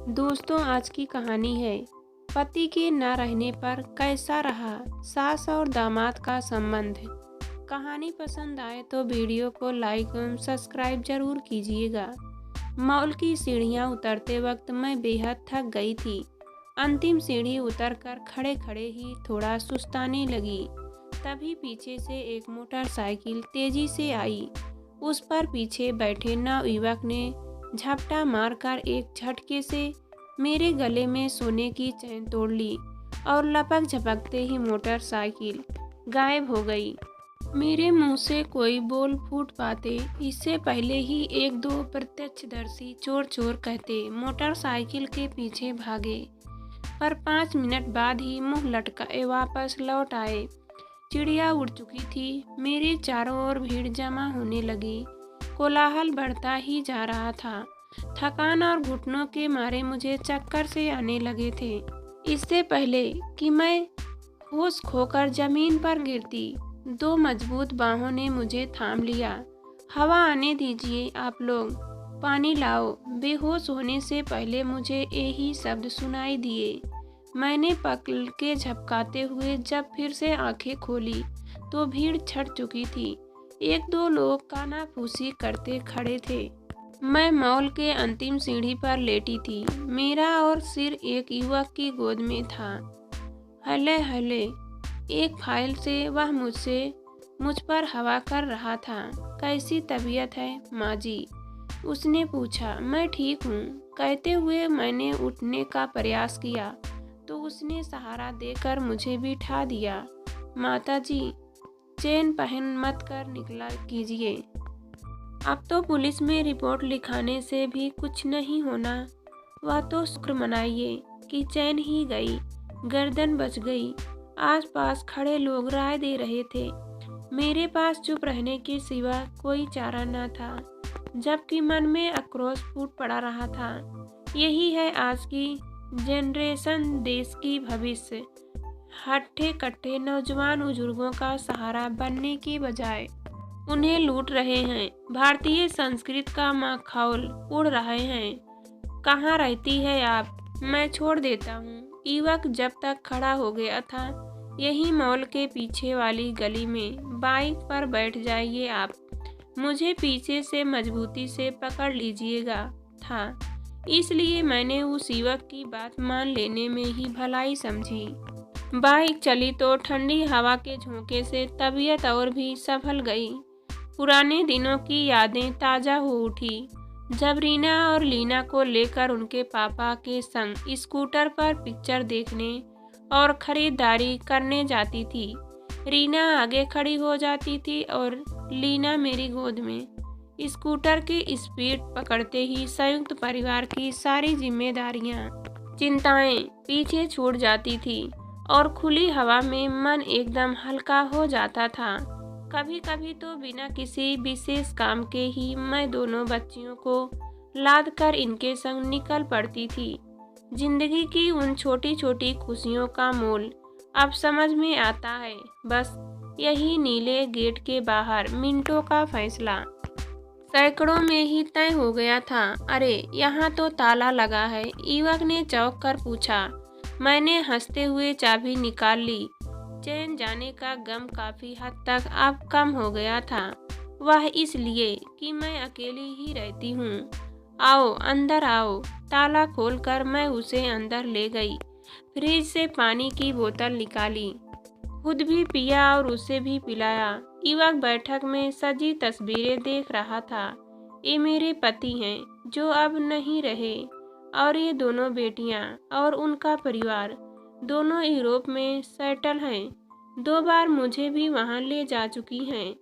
दोस्तों, आज की कहानी है पति के न रहने पर कैसा रहा सास और दामाद का संबंध। कहानी पसंद आए तो वीडियो को लाइक एवं सब्सक्राइब जरूर कीजिएगा। मॉल की सीढ़ियां उतरते वक्त मैं बेहद थक गई थी। अंतिम सीढ़ी उतरकर खड़े खड़े ही थोड़ा सुस्ताने लगी। तभी पीछे से एक मोटरसाइकिल तेजी से आई। उस पर पीछे बैठे नवयुवक ने झपटा मारकर एक झटके से मेरे गले में सोने की चैन तोड़ ली और लपक झपकते ही मोटरसाइकिल गायब हो गई। मेरे मुंह से कोई बोल फूट पाते इससे पहले ही एक दो प्रत्यक्षदर्शी चोर चोर कहते मोटरसाइकिल के पीछे भागे, पर 5 मिनट बाद ही मुंह लटकाए वापस लौट आए। चिड़िया उड़ चुकी थी। मेरे चारों ओर भीड़ जमा होने लगी। कोलाहल बढ़ता ही जा रहा था। थकान और घुटनों के मारे मुझे चक्कर से आने लगे थे। इससे पहले कि मैं होश खोकर जमीन पर गिरती, 2 मजबूत बाहों ने मुझे थाम लिया। हवा आने दीजिए आप लोग, पानी लाओ। बेहोश होने से पहले मुझे यही शब्द सुनाई दिए। मैंने पलकें झपकाते हुए जब फिर से आंखें खोली तो भीड़ छट चुकी थी। 1-2 लोग कानाफूसी करते खड़े थे। मैं मॉल के अंतिम सीढ़ी पर लेटी थी। मेरा और सिर एक युवक की गोद में था। हले हले एक फाइल से वह मुझ पर हवा कर रहा था। कैसी तबीयत है माँ जी? उसने पूछा। मैं ठीक हूँ कहते हुए मैंने उठने का प्रयास किया तो उसने सहारा देकर मुझे बिठा दिया। माता जी, चेन पहन मत कर निकला कीजिए। अब तो पुलिस में रिपोर्ट लिखाने से भी कुछ नहीं होना। वह तो शुक्र मनाइए कि चैन ही गई, गर्दन बच गई। आसपास खड़े लोग राय दे रहे थे। मेरे पास चुप रहने के सिवा कोई चारा न था, जबकि मन में आक्रोश फूट पड़ा रहा था। यही है आज की जनरेशन, देश की भविष्य। हट्ठे कट्ठे नौजवान बुजुर्गों का सहारा बनने के बजाय उन्हें लूट रहे हैं। भारतीय संस्कृति का माखौल उड़ रहे हैं। कहाँ रहती है आप? मैं छोड़ देता हूँ। युवक जब तक खड़ा हो गया था, यही मॉल के पीछे वाली गली में। बाइक पर बैठ जाइए आप, मुझे पीछे से मजबूती से पकड़ लीजिएगा था। इसलिए मैंने उस युवक की बात मान लेने में ही भलाई समझी। बाइक चली तो ठंडी हवा के झोंके से तबीयत और भी संभल गई। पुराने दिनों की यादें ताज़ा हो उठी, जब रीना और लीना को लेकर उनके पापा के संग स्कूटर पर पिक्चर देखने और खरीदारी करने जाती थी। रीना आगे खड़ी हो जाती थी और लीना मेरी गोद में। स्कूटर की स्पीड पकड़ते ही संयुक्त परिवार की सारी जिम्मेदारियां, चिंताएं पीछे छूट जाती थी और खुली हवा में मन एकदम हल्का हो जाता था। कभी कभी तो बिना किसी विशेष काम के ही मैं दोनों बच्चियों को लाद कर इनके संग निकल पड़ती थी। जिंदगी की उन छोटी छोटी खुशियों का मोल अब समझ में आता है। बस यही नीले गेट के बाहर मिनटों का फैसला सैकड़ों में ही तय हो गया था। अरे, यहाँ तो ताला लगा है, युवक ने चौंक कर पूछा। मैंने हंसते हुए चाबी निकाल ली। चैन जाने का गम काफी हद तक अब कम हो गया था। वह इसलिए कि मैं अकेली ही रहती हूँ। आओ अंदर आओ। ताला खोलकर मैं उसे अंदर ले गई। फ्रिज से पानी की बोतल निकाली, खुद भी पिया और उसे भी पिलाया। युवक बैठक में सजी तस्वीरें देख रहा था। ये मेरे पति हैं जो अब नहीं रहे, और ये दोनों बेटियां और उनका परिवार दोनों यूरोप में सेटल हैं। 2 बार मुझे भी वहां ले जा चुकी हैं,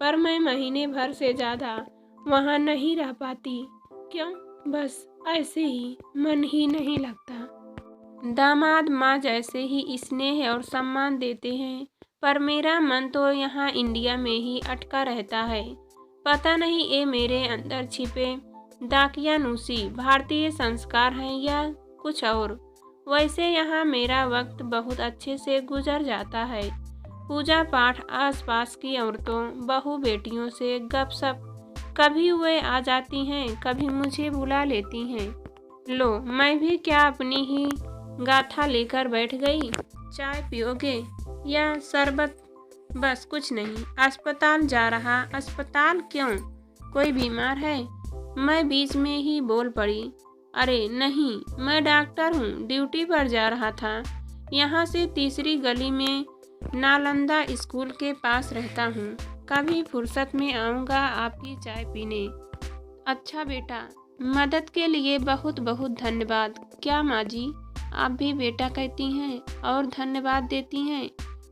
पर मैं महीने भर से ज़्यादा वहां नहीं रह पाती। क्यों? बस ऐसे ही, मन ही नहीं लगता। दामाद माँ जैसे ही स्नेह और सम्मान देते हैं, पर मेरा मन तो यहाँ इंडिया में ही अटका रहता है। पता नहीं ये मेरे अंदर छिपे दाकियानूसी भारतीय संस्कार हैं या कुछ और। वैसे यहाँ मेरा वक्त बहुत अच्छे से गुजर जाता है। पूजा पाठ, आसपास की औरतों बहू बेटियों से गपशप। कभी वे आ जाती हैं, कभी मुझे बुला लेती हैं। लो, मैं भी क्या अपनी ही गाथा लेकर बैठ गई। चाय पियोगे या शरबत? बस कुछ नहीं। अस्पताल जा रहा। अस्पताल क्यों? कोई बीमार है? मैं बीच में ही बोल पड़ी। अरे नहीं, मैं डॉक्टर हूँ, ड्यूटी पर जा रहा था। यहाँ से तीसरी गली में नालंदा स्कूल के पास रहता हूँ। कभी फुर्सत में आऊँगा आपकी चाय पीने। अच्छा बेटा, मदद के लिए बहुत बहुत धन्यवाद। क्या माँ जी, आप भी बेटा कहती हैं और धन्यवाद देती हैं?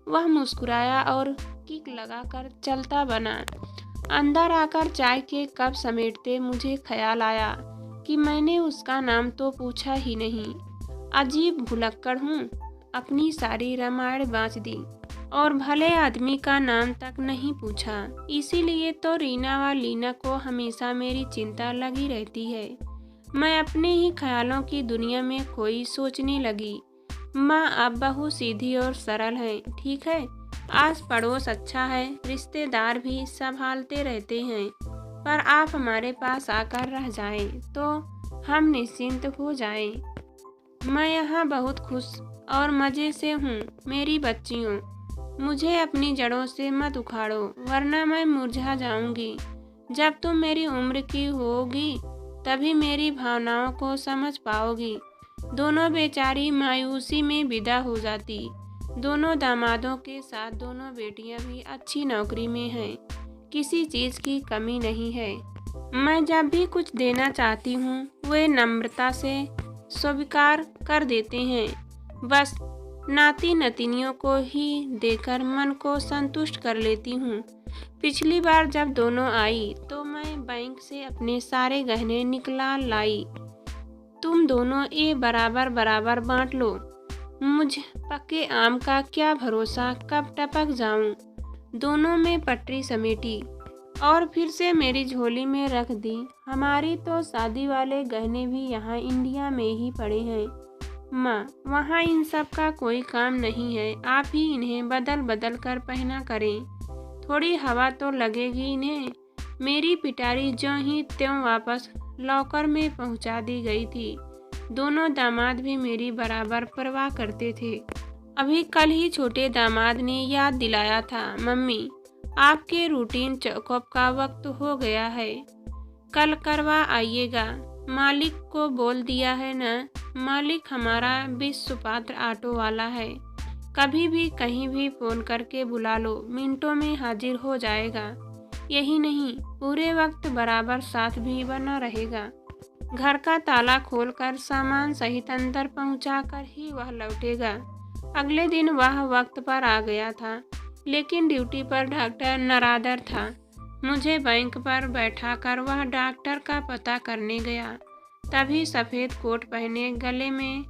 वह मुस्कुराया और किक लगाकर चलता बना। अंदर आकर चाय के कप समेटते मुझे ख्याल आया कि मैंने उसका नाम तो पूछा ही नहीं। अजीब भुलक्कड़ हूँ, अपनी सारी रामायण बाँच दी और भले आदमी का नाम तक नहीं पूछा। इसीलिए तो रीना व लीना को हमेशा मेरी चिंता लगी रहती है। मैं अपने ही ख्यालों की दुनिया में खोई सोचने लगी। माँ अब बहुत सीधी और सरल है, ठीक है। आस पड़ोस अच्छा है, रिश्तेदार भी संभालते रहते हैं, पर आप हमारे पास आकर रह जाएं तो हम निश्चिंत हो जाएं। मैं यहाँ बहुत खुश और मज़े से हूँ। मेरी बच्चियों, मुझे अपनी जड़ों से मत उखाड़ो, वरना मैं मुरझा जाऊंगी। जब तुम मेरी उम्र की होगी तभी मेरी भावनाओं को समझ पाओगी। दोनों बेचारी मायूसी में विदा हो जाती। दोनों दामादों के साथ दोनों बेटियां भी अच्छी नौकरी में हैं। किसी चीज़ की कमी नहीं है। मैं जब भी कुछ देना चाहती हूँ वे नम्रता से स्वीकार कर देते हैं। बस नाती नतिनियों को ही देकर मन को संतुष्ट कर लेती हूँ। पिछली बार जब दोनों आई तो मैं बैंक से अपने सारे गहने निकला लाई। तुम दोनों ये बराबर बराबर बांट लो। मुझ पके आम का क्या भरोसा कब टपक जाऊं। दोनों में पटरी समेटी और फिर से मेरी झोली में रख दी। हमारी तो शादी वाले गहने भी यहाँ इंडिया में ही पड़े हैं माँ, वहाँ इन सब का कोई काम नहीं है। आप ही इन्हें बदल बदल कर पहना करें, थोड़ी हवा तो लगेगी इन्हें। मेरी पिटारी ज्यों ही त्यों वापस लॉकर में पहुँचा दी गई थी। दोनों दामाद भी मेरी बराबर परवाह करते थे। अभी कल ही छोटे दामाद ने याद दिलाया था, मम्मी आपके रूटीन चेकअप का वक्त हो गया है, कल करवा आइएगा। मालिक को बोल दिया है ना, मालिक हमारा विश्वपात्र ऑटो वाला है। कभी भी कहीं भी फ़ोन करके बुला लो, मिनटों में हाजिर हो जाएगा। यही नहीं, पूरे वक्त बराबर साथ भी बना रहेगा। घर का ताला खोलकर सामान सहित अंदर पहुंचाकर ही वह लौटेगा। अगले दिन वह वक्त पर आ गया था, लेकिन ड्यूटी पर डॉक्टर नरादर था। मुझे बैंक पर बैठाकर वह डॉक्टर का पता करने गया। तभी सफ़ेद कोट पहने, गले में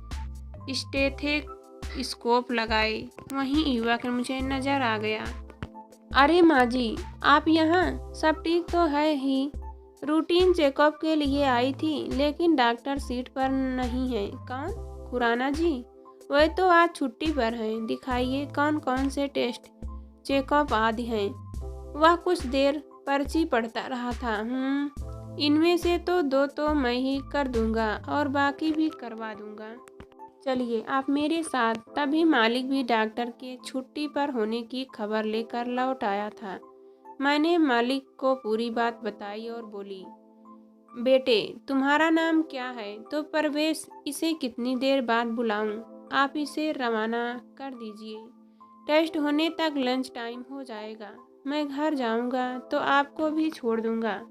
स्टेथोस्कोप लगाए वहीं युवक मुझे नजर आ गया। अरे माँ जी, आप यहाँ? सब ठीक तो है ही। रूटीन चेकअप के लिए आई थी, लेकिन डॉक्टर सीट पर नहीं है। कौन? खुराना जी? वह तो आज छुट्टी पर हैं। दिखाइए कौन कौन से टेस्ट चेकअप आदि हैं। वह कुछ देर पर्ची पढ़ता रहा था। इनमें से तो 2 तो मैं ही कर दूंगा और बाकी भी करवा दूंगा। चलिए आप मेरे साथ। तभी मालिक भी डॉक्टर के छुट्टी पर होने की खबर लेकर लौट आया था। मैंने मालिक को पूरी बात बताई और बोली, बेटे तुम्हारा नाम क्या है? तो परवेश। इसे कितनी देर बाद बुलाऊं? आप इसे रवाना कर दीजिए। टेस्ट होने तक लंच टाइम हो जाएगा। मैं घर जाऊंगा तो आपको भी छोड़ दूंगा।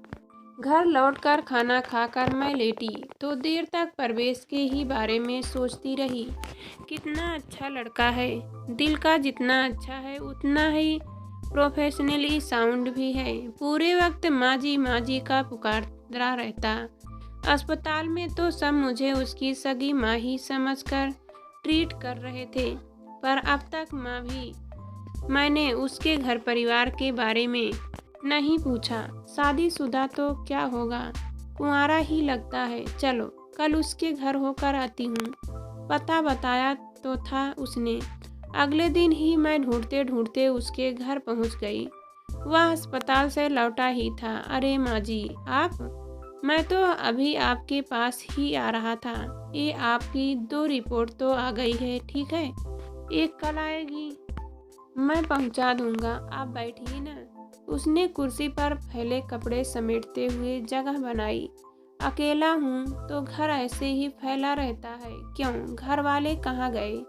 घर लौटकर खाना खाकर मैं लेटी तो देर तक परवेश के ही बारे में सोचती रही। कितना अच्छा लड़का है, दिल का जितना अच्छा है उतना ही प्रोफेशनली साउंड भी है। पूरे वक्त माँ जी का पुकारता रहता। अस्पताल में तो सब मुझे उसकी सगी माँ ही समझकर ट्रीट कर रहे थे, पर अब तक मैंने उसके घर परिवार के बारे में नहीं पूछा। शादीशुदा तो क्या होगा, कुंवारा ही लगता है। चलो कल उसके घर होकर आती हूँ। पता बताया तो था उसने। अगले दिन ही मैं ढूंढते ढूंढते उसके घर पहुँच गई। वह अस्पताल से लौटा ही था। अरे माँ जी, आप? मैं तो अभी आपके पास ही आ रहा था। ये आपकी 2 रिपोर्ट तो आ गई है, ठीक है। एक कल आएगी। मैं पहुंचा दूंगा, आप बैठिए ना। उसने कुर्सी पर फैले कपड़े समेटते हुए जगह बनाई। अकेला हूँ तो घर ऐसे ही फैला रहता है। क्यों, घर वाले कहाँ गए?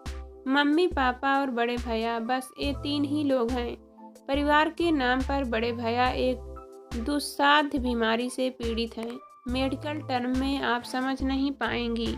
मम्मी पापा और बड़े भैया, बस ये 3 ही लोग हैं। परिवार के नाम पर बड़े भैया एक दुस्साध्य बीमारी से पीड़ित हैं। मेडिकल टर्म में आप समझ नहीं पाएंगी।